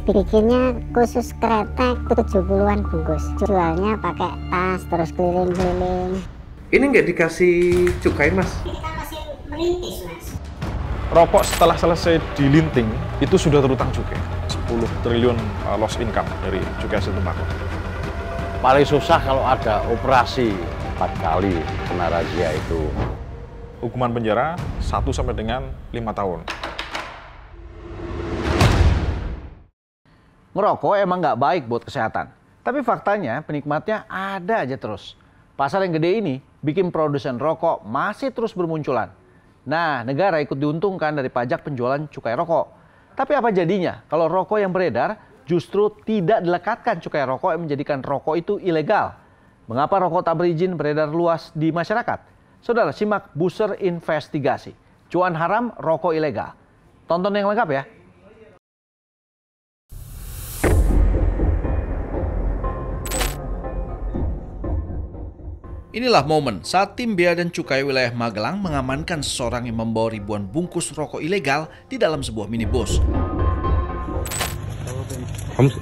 bikinnya khusus kretek 70-an bungkus. Jualnya pakai tas terus keliling-keliling. Ini nggak dikasih cukai, Mas? Kita masih merintis, Mas. Rokok setelah selesai dilinting itu sudah terutang cukai. 10 triliun loss income dari cukai hasil tembakau. Paling susah kalau ada operasi 4 kali kena razia itu. Hukuman penjara 1 sampai dengan 5 tahun. Ngerokok emang nggak baik buat kesehatan. Tapi faktanya penikmatnya ada aja terus. Pasar yang gede ini bikin produsen rokok masih terus bermunculan. Nah, negara ikut diuntungkan dari pajak penjualan cukai rokok. Tapi apa jadinya kalau rokok yang beredar justru tidak dilekatkan cukai rokok yang menjadikan rokok itu ilegal? Mengapa rokok tak berizin beredar luas di masyarakat? Saudara, simak Buser Investigasi. Cuan haram rokok ilegal. Tonton yang lengkap ya. Inilah momen saat tim Bea dan Cukai wilayah Magelang mengamankan seseorang yang membawa ribuan bungkus rokok ilegal di dalam sebuah minibus. Kamu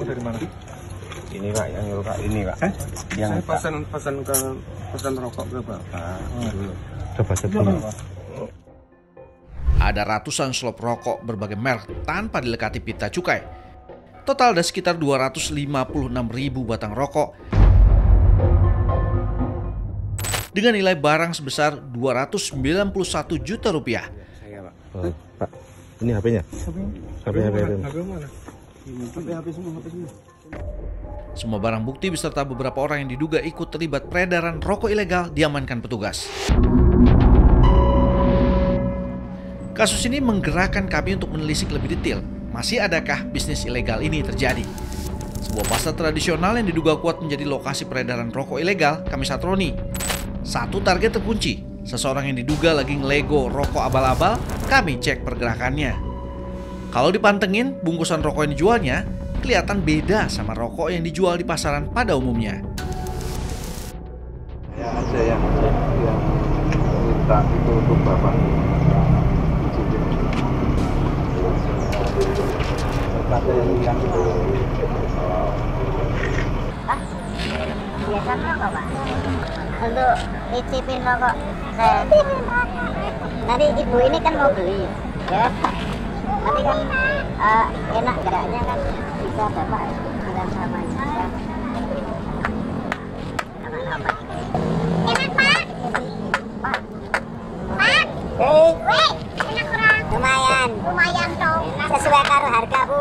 dari mana? Ini Kak, yang nyuruh Kak, ini Kak. Yang Saya pesan rokok ke Bapak. coba coba. Ada ratusan slop rokok berbagai merek tanpa dilekati pita cukai. Total ada sekitar 256.000 batang rokok dengan nilai barang sebesar 291 juta rupiah. Saya Pak. Pak, ini HP-nya. HP mana? HP semua. Semua barang bukti beserta beberapa orang yang diduga ikut terlibat peredaran rokok ilegal diamankan petugas. Kasus ini menggerakkan kami untuk menelisik lebih detail. Masih adakah bisnis ilegal ini terjadi? Sebuah pasar tradisional yang diduga kuat menjadi lokasi peredaran rokok ilegal kami satroni. Satu target terkunci, seseorang yang diduga lagi ngelego rokok abal-abal, kami cek pergerakannya. Kalau dipantengin, bungkusan rokok yang dijualnya kelihatan beda sama rokok yang dijual di pasaran pada umumnya. Ya ada yang minta itu untuk Bapak. Pak, biasa rokok, Pak? Untuk nyicipin rokok. Tadi ibu ini kan mau beli, ya. Tapi kan enak enggaknya kan bisa Bapak bilang namanya. Ya. Nama-nama. Enak, Pak. Pak. Pak. Weh, enak kurang. Lumayan dong. Sesuai karo harga, Bu.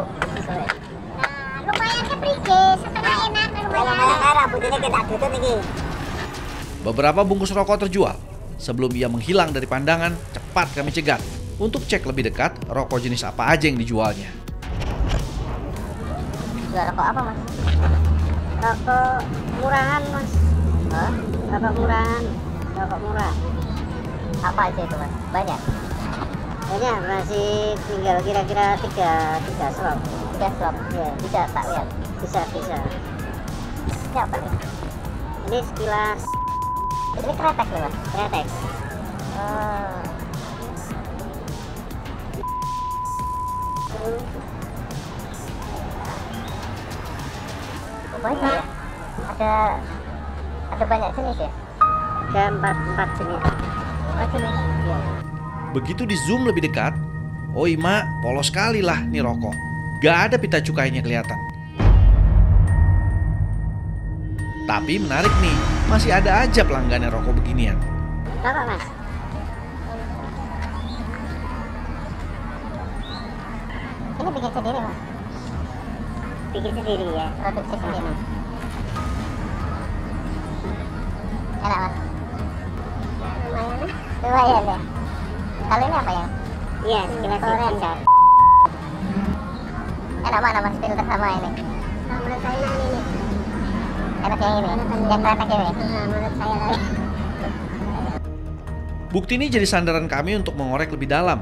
Nah, lumayannya prije, setengah enak lumayan. Lumayan rambutnya kita tutup nih. Beberapa bungkus rokok terjual. Sebelum ia menghilang dari pandangan, cepat kami cegat untuk cek lebih dekat rokok jenis apa aja yang dijualnya. Jual rokok apa, Mas? Rokok murahan, Mas. Hah? Rokok murahan. Rokok murah. Apa aja itu, Mas? Banyak. Banyak, masih tinggal kira-kira 3 slop. 3 slop, ya. Bisa tak lihat? Bisa. Ini apa nih? Ini sekilas. Ini kretek loh, Mas. Kretek. Banyak ya? Ada banyak jenis ya? Ada 4 jenis. 4 jenis? Iya. Begitu di zoom lebih dekat, oh ima, polos sekali lah nih rokok. Gak ada pita cukainya kelihatan. Tapi menarik nih, masih ada aja pelanggannya rokok beginian. Rokok, Mas? Ini bikin sendiri, Mas? Bikin sendiri ya, produksi sendiri. Enak, Mas? Lumayan ya. Kalau ini apa ya? Iya, sekilas orange. Enak mana, Mas, filter sama ini? Menurut saya ini. Enak yang ini? Yang kretek ini? Menurut saya lagi. Bukti ini jadi sandaran kami untuk mengorek lebih dalam.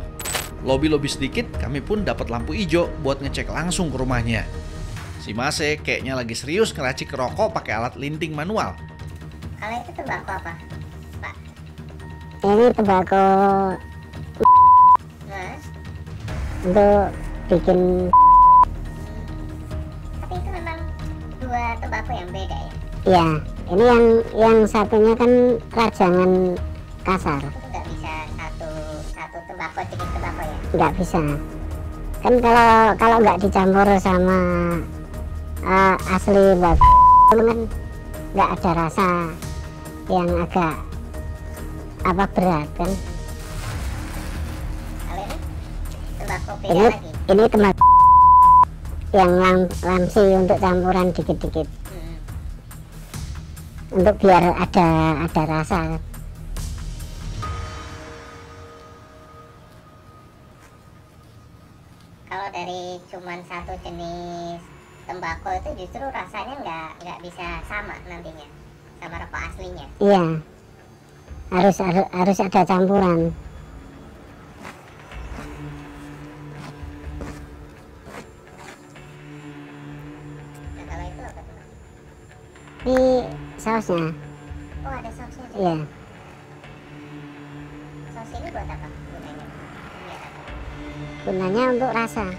Lobi-lobi sedikit, kami pun dapat lampu hijau buat ngecek langsung ke rumahnya. Si Mase kayaknya lagi serius ngeracik rokok pakai alat linting manual. Kalau itu tembakau apa, Pak? Ini tembakau. Terus? untuk bikin. Tapi itu memang dua tembakau yang beda ya? Iya, ini yang satunya kan rajangan kasar. Itu nggak bisa satu tembakau jenis tembakau ya? Nggak bisa. Kan kalau nggak dicampur sama asli bagus kan nggak ada rasa yang agak berat kan. Kalau ini tembakau beda lagi. Ini tembakau yang lamsi untuk campuran dikit-dikit. Untuk biar ada rasa. Kalau dari cuman satu jenis tembakau itu justru rasanya nggak bisa sama nantinya sama rokok aslinya. Iya, harus ada campuran. Nah, kalau itu apa tuh? Ini sausnya. Oh, ada sausnya juga? Iya. Saus ini buat apa gunanya? Gunanya untuk rasa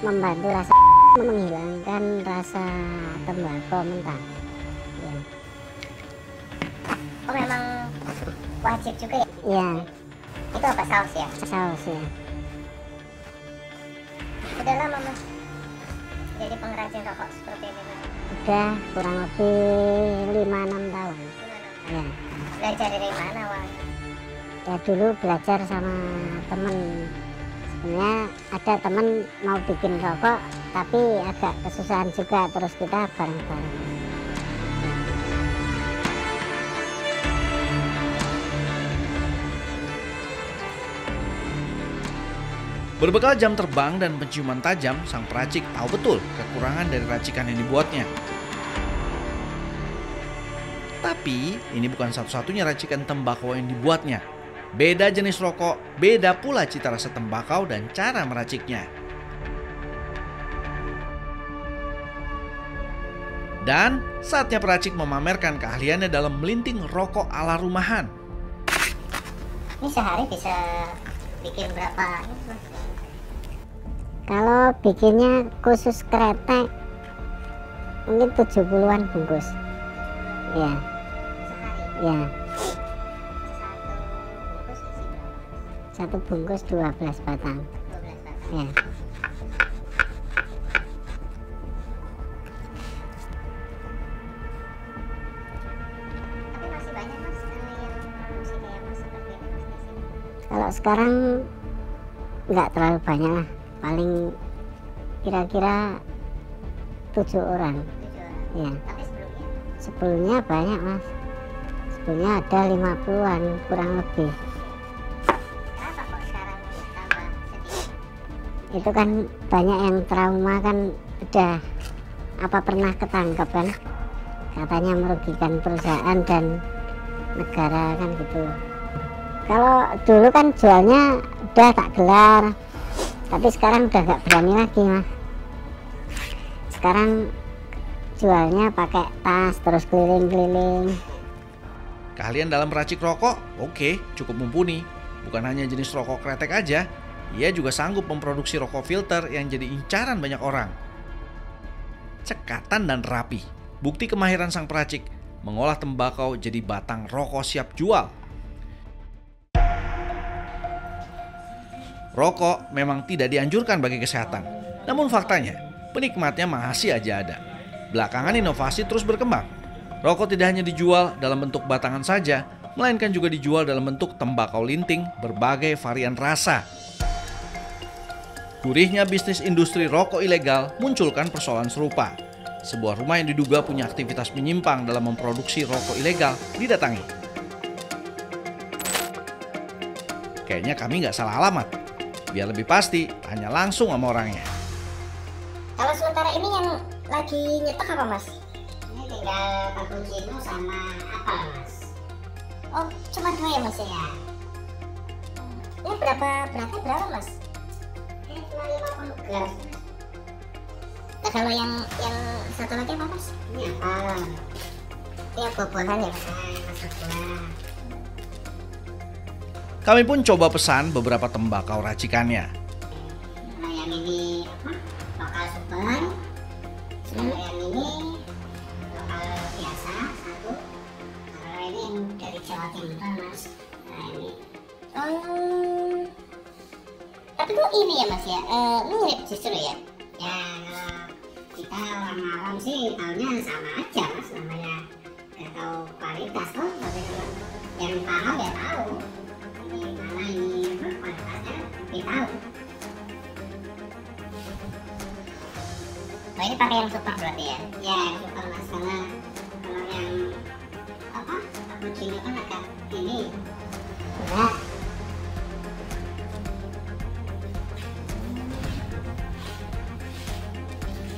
membantu rasa, menghilangkan rasa tembakau mentah. Ya. Oh, memang wajib juga ya? Iya. Itu apa, saus ya? Saus ya. Udah lama Mas jadi pengrajin rokok seperti ini Mas? Udah kurang lebih 5-6 tahun. Ya. Belajar dari mana awalnya? Ya dulu belajar sama temen. Sebenarnya ada temen mau bikin rokok tapi agak kesusahan juga, terus kita bareng-bareng. Berbekal jam terbang dan penciuman tajam, sang peracik tahu betul kekurangan dari racikan yang dibuatnya. Tapi ini bukan satu-satunya racikan tembakau yang dibuatnya. Beda jenis rokok, beda pula cita rasa tembakau dan cara meraciknya. Dan saatnya peracik memamerkan keahliannya dalam melinting rokok ala rumahan. Ini sehari bisa bikin berapa? Kalau bikinnya khusus kretek, mungkin 70-an bungkus. Ya. Sehari? Ya. Satu bungkus 12 batang. 12 batang. Ya. Tapi masih banyak Mas yang produksi kayak Mas seperti ini Mas di sini? Kalau sekarang nggak terlalu banyak lah. Paling kira-kira 7 orang. 7 orang. Ya. Tapi sebelumnya banyak Mas. Sebelumnya ada 50-an kurang lebih. Itu kan banyak yang trauma kan, udah pernah ketangkep kan, katanya merugikan perusahaan dan negara kan gitu. Kalau dulu kan jualnya udah tak gelar, tapi sekarang udah gak berani lagi Mas. Sekarang jualnya pakai tas terus keliling-keliling. Keahlian dalam meracik rokok, oke, cukup mumpuni. Bukan hanya jenis rokok kretek aja, ia juga sanggup memproduksi rokok filter yang jadi incaran banyak orang. Cekatan dan rapi, bukti kemahiran sang peracik mengolah tembakau jadi batang rokok siap jual. Rokok memang tidak dianjurkan bagi kesehatan, namun faktanya penikmatnya masih aja ada. Belakangan inovasi terus berkembang. Rokok tidak hanya dijual dalam bentuk batangan saja, melainkan juga dijual dalam bentuk tembakau linting berbagai varian rasa. Gurihnya bisnis industri rokok ilegal munculkan persoalan serupa. Sebuah rumah yang diduga punya aktivitas menyimpang dalam memproduksi rokok ilegal didatangi. Kayaknya kami nggak salah alamat. Biar lebih pasti, tanya langsung sama orangnya. Kalau sementara ini yang lagi nyetok apa Mas? Ini tinggal cappuccino sama apel Mas. Oh, cuma 2 ya Mas ya? Ini beratnya berapa Mas? Ini cuma 50 gram. Nah, kalau yang satu lagi apa Mas? Ini apel. Ini yang bobolan ya Mas? Masuk buah. Kami pun coba pesan beberapa tembakau racikannya. Nah, yang ini lokal super, kalau yang ini lokal biasa satu, kalau ini yang dari Jawa Timur mas. Nah ini, tapi kok ini ya mas ya, mirip justru ya. Ya kita orang awam sih tahunya sama aja mas, namanya nggak tahu kualitas kok. Tapi kalau yang paham ya tahu. Mana ini kualitasnya kita tahu. Oh ini pakai yang super berarti ya? Ya yang super mas, karena kalau yang apa cappuccino kan agak ini berat.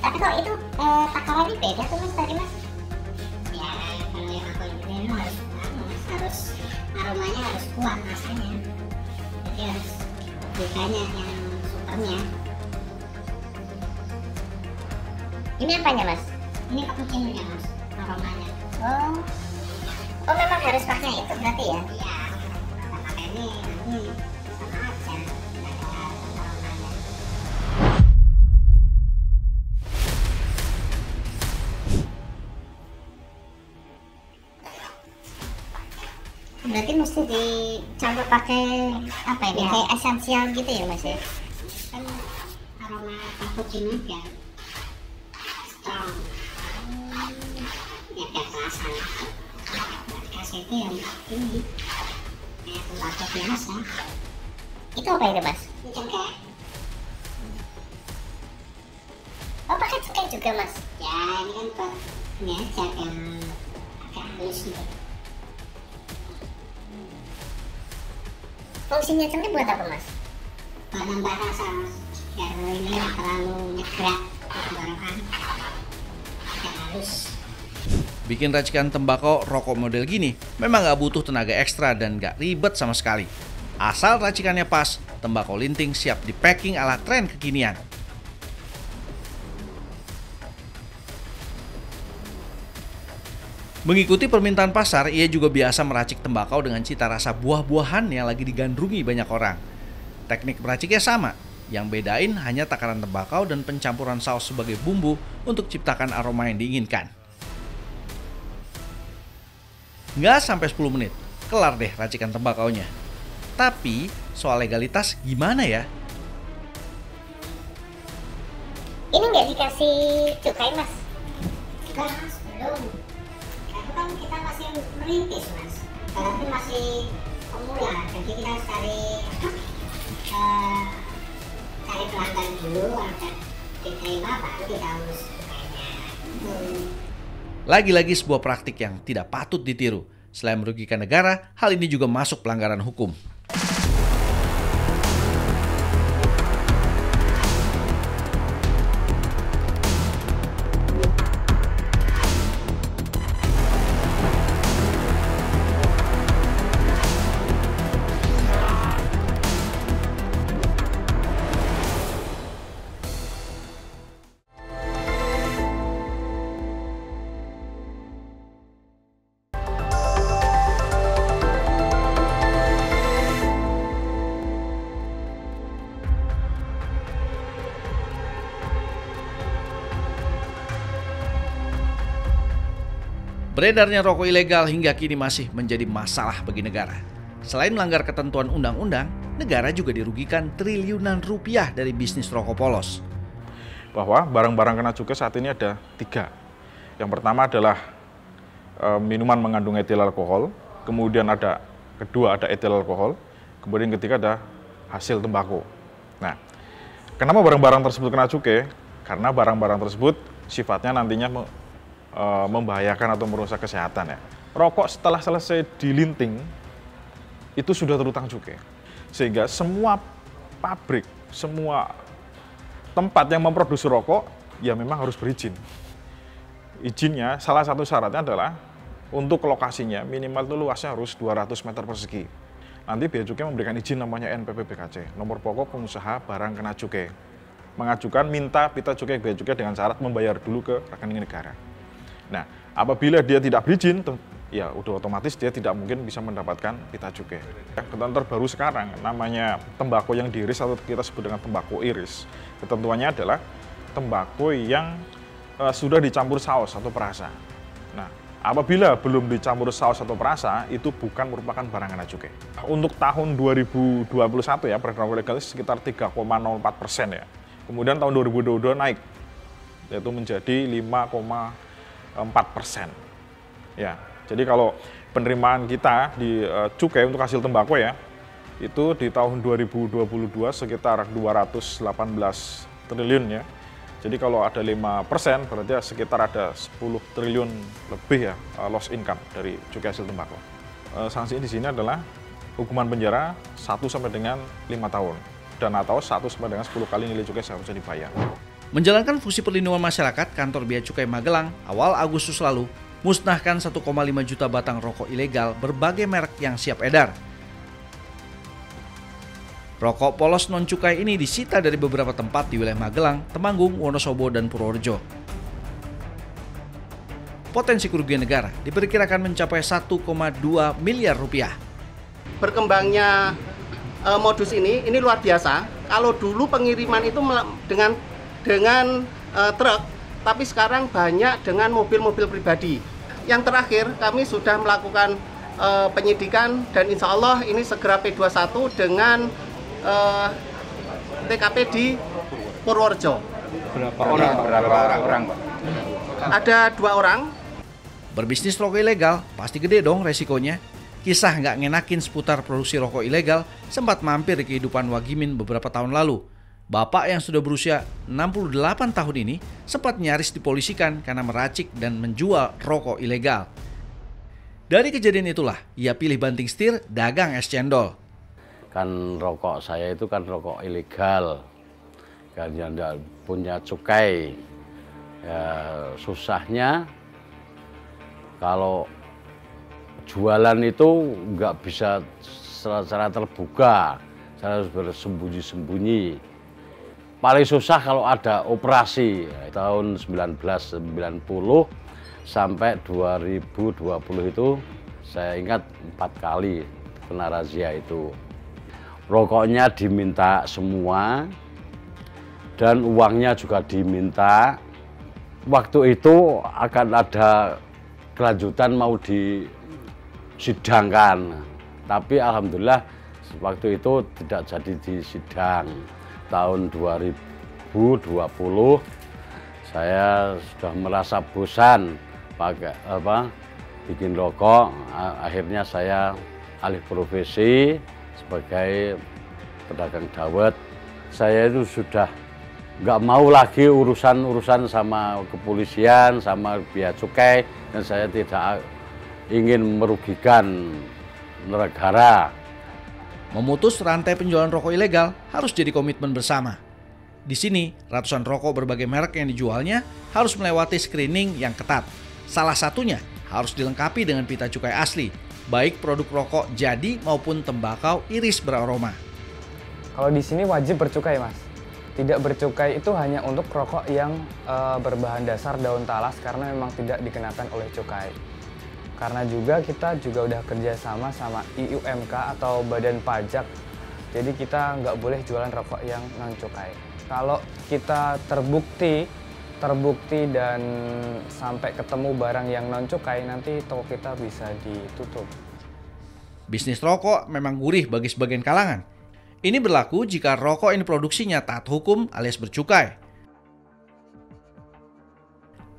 Tapi kok itu takarannya beda tuh mas tadi mas? Ya kalau yang aku ini harus aromanya harus kuat rasanya, jadi harus bedanya yang supernya. Ini apanya mas? Ini cappuccino-nya mas, aromanya. Oh memang harus pakai itu berarti ya? Iya, kalau pakai ini nanti sama aja, nggak ada aromanya. Berarti mesti dicampur pakai apa ya? Kayak esensial gitu ya mas ya? Kan aroma cappuccino ya strong, ya kayak rasa kasih itu yang ini kayak tembakau biasa. Itu apa itu mas? Cengkeh. Oh pakai cengkeh juga mas? Ya ini kan buat ini aja yang agak halus gitu. Fungsinya cengkeh buat apa mas? Buat nambah rasa mas, biar ini nggak terlalu nyegrak tenggorokan, agak halus. Bikin racikan tembakau rokok model gini memang nggak butuh tenaga ekstra dan nggak ribet sama sekali. Asal racikannya pas, tembakau linting siap di packing ala tren kekinian. Mengikuti permintaan pasar, ia juga biasa meracik tembakau dengan cita rasa buah-buahan yang lagi digandrungi banyak orang. Teknik meraciknya sama, yang bedain hanya takaran tembakau dan pencampuran saus sebagai bumbu untuk ciptakan aroma yang diinginkan. Nggak sampai 10 menit, kelar deh racikan tembakaunya. Tapi, soal legalitas gimana ya? Ini nggak dikasih cukai mas? Enggak mas, belum. Itu kan kita masih merintis mas, berarti masih pemula. Jadi kita harus cari pelanggan dulu, agar diterima baru kita urus cukainya. Lagi-lagi sebuah praktik yang tidak patut ditiru. Selain merugikan negara, hal ini juga masuk pelanggaran hukum. Beredarnya rokok ilegal hingga kini masih menjadi masalah bagi negara. Selain melanggar ketentuan undang-undang, negara juga dirugikan triliunan rupiah dari bisnis rokok polos. Bahwa barang-barang kena cukai saat ini ada 3. Yang pertama adalah minuman mengandung etil alkohol, kemudian kedua ada etil alkohol, kemudian ketiga ada hasil tembakau. Nah, kenapa barang-barang tersebut kena cukai? Karena barang-barang tersebut sifatnya nantinya membahayakan atau merusak kesehatan ya. Rokok setelah selesai dilinting itu sudah terutang cukai. Sehingga semua pabrik, semua tempat yang memproduksi rokok ya memang harus berizin. Izinnya salah satu syaratnya adalah untuk lokasinya minimal itu luasnya harus 200 meter persegi. Nanti Bea Cukai memberikan izin namanya NPPBKC, nomor pokok pengusaha barang kena cukai. Mengajukan minta pita cukai Bea Cukai dengan syarat membayar dulu ke rekening negara. Nah, apabila dia tidak berizin, ya udah otomatis dia tidak mungkin bisa mendapatkan pita cukai. Ketentuan terbaru sekarang namanya tembakau yang diiris atau kita sebut dengan tembakau iris. Ketentuannya adalah tembakau yang sudah dicampur saus atau perasa. Nah, apabila belum dicampur saus atau perasa, itu bukan merupakan barang kena cukai. Untuk tahun 2021 ya, peredaran rokok ilegal sekitar 3,04% ya. Kemudian tahun 2022 naik, yaitu menjadi 5,4%. Ya, jadi kalau penerimaan kita di cukai untuk hasil tembakau ya, itu di tahun 2022 sekitar 218 triliun ya. Jadi kalau ada 5%, berarti sekitar ada 10 triliun lebih ya loss income dari cukai hasil tembakau. Sanksi di sini adalah hukuman penjara 1 sampai dengan 5 tahun dan atau 1 sampai dengan 10 kali nilai cukai seharusnya dibayar. Menjalankan fungsi perlindungan masyarakat, Kantor Bea Cukai Magelang awal Agustus lalu musnahkan 1,5 juta batang rokok ilegal berbagai merek yang siap edar. Rokok polos non-cukai ini disita dari beberapa tempat di wilayah Magelang, Temanggung, Wonosobo, dan Purworejo. Potensi kerugian negara diperkirakan mencapai 1,2 miliar rupiah. Berkembangnya modus ini luar biasa. Kalau dulu pengiriman itu dengan truk, tapi sekarang banyak dengan mobil-mobil pribadi. Yang terakhir, kami sudah melakukan penyidikan dan insya Allah ini segera P21 dengan TKP di Purworejo. Berapa orang, Pak? Ada 2 orang. Berbisnis rokok ilegal pasti gede dong resikonya. Kisah nggak ngenakin seputar produksi rokok ilegal sempat mampir di kehidupan Wagimin beberapa tahun lalu. Bapak yang sudah berusia 68 tahun ini sempat nyaris dipolisikan karena meracik dan menjual rokok ilegal. Dari kejadian itulah ia pilih banting setir dagang es cendol. Kan rokok saya itu kan rokok ilegal, kan yang tidak punya cukai. Ya, susahnya kalau jualan itu nggak bisa secara terbuka, saya harus bersembunyi-sembunyi. Paling susah kalau ada operasi tahun 1990 sampai 2020 itu saya ingat 4 kali kena razia itu. Rokoknya diminta semua dan uangnya juga diminta. Waktu itu akan ada kelanjutan mau disidangkan, tapi alhamdulillah waktu itu tidak jadi disidang. Tahun 2020 saya sudah merasa bosan pakai bikin rokok, akhirnya saya alih profesi sebagai pedagang dawet. Saya itu sudah nggak mau lagi urusan sama kepolisian, sama bea cukai, dan saya tidak ingin merugikan negara. Memutus rantai penjualan rokok ilegal harus jadi komitmen bersama. Di sini, ratusan rokok berbagai merek yang dijualnya harus melewati screening yang ketat. Salah satunya harus dilengkapi dengan pita cukai asli, baik produk rokok jadi maupun tembakau iris beraroma. Kalau di sini wajib bercukai, Mas. Tidak bercukai itu hanya untuk rokok yang berbahan dasar daun talas karena memang tidak dikenakan oleh cukai. Karena juga kita juga udah kerjasama sama IUMK atau Badan Pajak, jadi kita nggak boleh jualan rokok yang non cukai. Kalau kita terbukti dan sampai ketemu barang yang non cukai, nanti toko kita bisa ditutup. Bisnis rokok memang gurih bagi sebagian kalangan. Ini berlaku jika rokok ini produksinya taat hukum alias bercukai.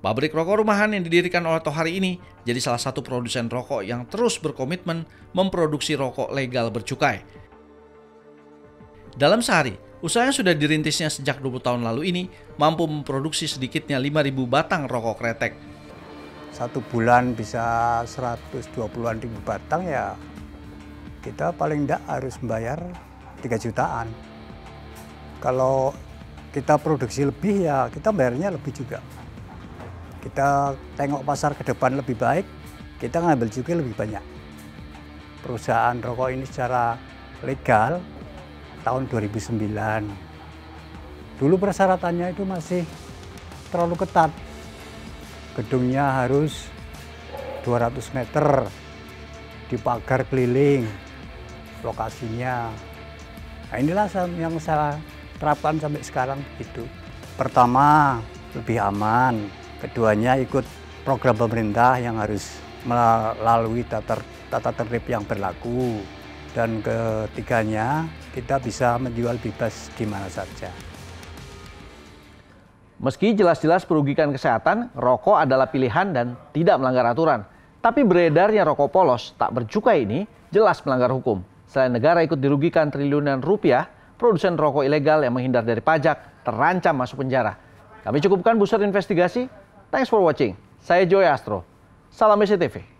Pabrik rokok rumahan yang didirikan oleh Tohari ini jadi salah satu produsen rokok yang terus berkomitmen memproduksi rokok legal bercukai. Dalam sehari, usaha yang sudah dirintisnya sejak 20 tahun lalu ini mampu memproduksi sedikitnya 5.000 batang rokok kretek. Satu bulan bisa 120-an ribu batang, ya kita paling tidak harus membayar 3 jutaan. Kalau kita produksi lebih, ya kita bayarnya lebih juga. Kita tengok pasar ke depan lebih baik, kita ngambil juga lebih banyak. Perusahaan rokok ini secara legal tahun 2009. Dulu persyaratannya itu masih terlalu ketat. Gedungnya harus 200 meter di pagar keliling lokasinya. Nah, inilah yang saya terapkan sampai sekarang begitu. Pertama, lebih aman. Keduanya ikut program pemerintah yang harus melalui tata tertib yang berlaku. Dan ketiganya, kita bisa menjual bebas di mana saja. Meski jelas-jelas merugikan kesehatan, rokok adalah pilihan dan tidak melanggar aturan. Tapi beredarnya rokok polos tak bercukai ini jelas melanggar hukum. Selain negara ikut dirugikan triliunan rupiah, produsen rokok ilegal yang menghindar dari pajak terancam masuk penjara. Kami cukupkan booster investigasi. Thanks for watching. Saya Joy Astro. Salam SCTV.